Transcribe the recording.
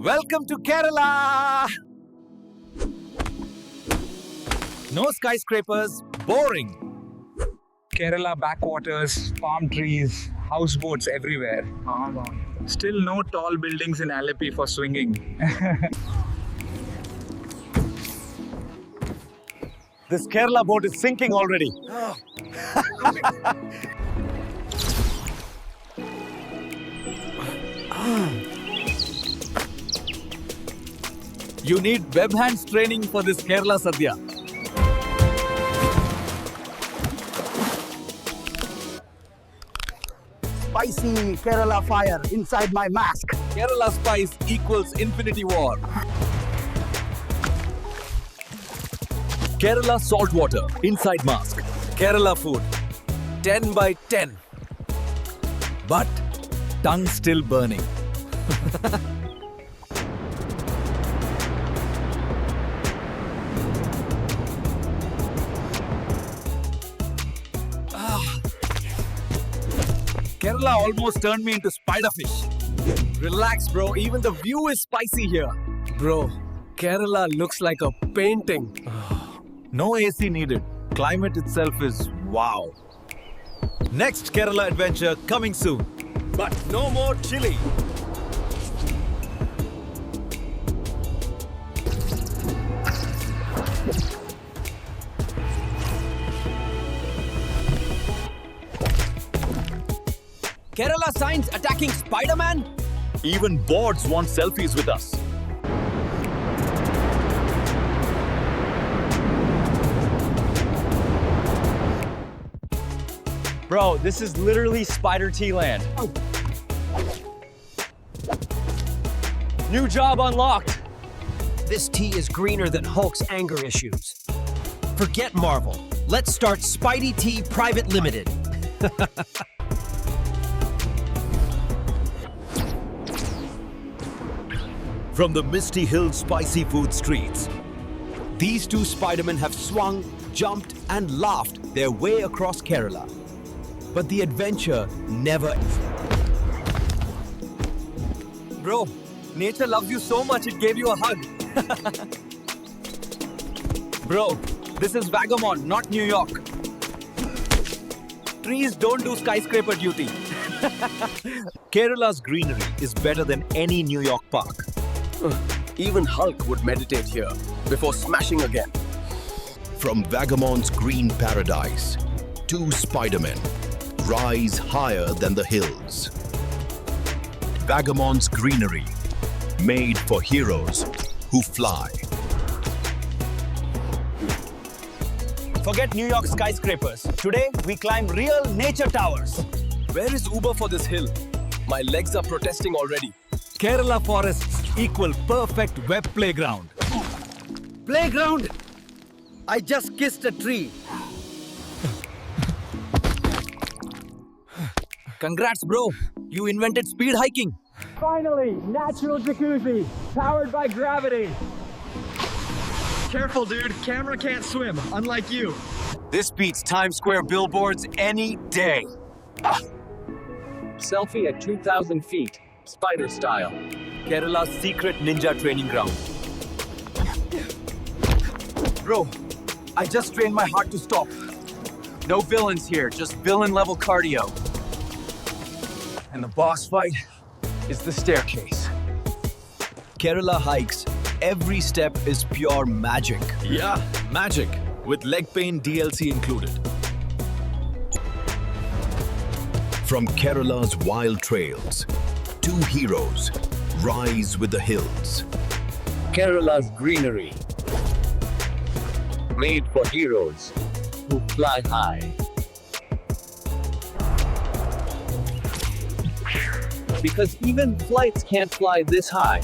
Welcome to Kerala! No skyscrapers, boring. Kerala backwaters, palm trees, houseboats everywhere. Still no tall buildings in Alleppey for swinging. This Kerala boat is sinking already. You need web hands training for this Kerala Sadhya. Spicy Kerala fire inside my mask. Kerala spice equals infinity war. Kerala salt water inside mask. Kerala food 10 by 10. But tongue still burning. Kerala almost turned me into spiderfish. Relax, bro. Even the view is spicy here. Bro, Kerala looks like a painting. No AC needed. Climate itself is wow. Next Kerala adventure coming soon. But no more chili. Kerala signs attacking Spiderman? Even boards want selfies with us. Bro, this is literally Spider Tea Land. New job unlocked. This tea is greener than Hulk's anger issues. Forget Marvel. Let's start Spidey Tea Private Limited. From the misty hill spicy food streets, These two Spidermen have swung, jumped, and laughed their way across Kerala. But the adventure never. bro, nature loves you so much it gave you a hug. Bro, this is Vagamon, not New York. Trees don't do skyscraper duty. Kerala's greenery is better than any New York park. Even Hulk would meditate here before smashing again. From Vagamon's green paradise, two Spidermen rise higher than the hills. Vagamon's greenery, made for heroes who fly. Forget New York skyscrapers. Today, we climb real nature towers. Where is Uber for this hill? My legs are protesting already. Kerala forests equal perfect web playground. Playground. I just kissed a tree. Congrats, bro. You invented speed hiking. Finally, natural jacuzzi, powered by gravity. Careful, dude. Camera can't swim, unlike you. This beats Times Square billboards any day. Selfie at 2,000 feet, spider style. Kerala's secret ninja training ground. Bro, I just trained my heart to stop. No villains here, just villain-level cardio. And the boss fight is the staircase. Kerala hikes, every step is pure magic. Yeah, magic, with leg pain DLC included. From Kerala's wild trails, two heroes rise with the hills. Kerala's greenery, made for heroes who fly high. Because even flights can't fly this high.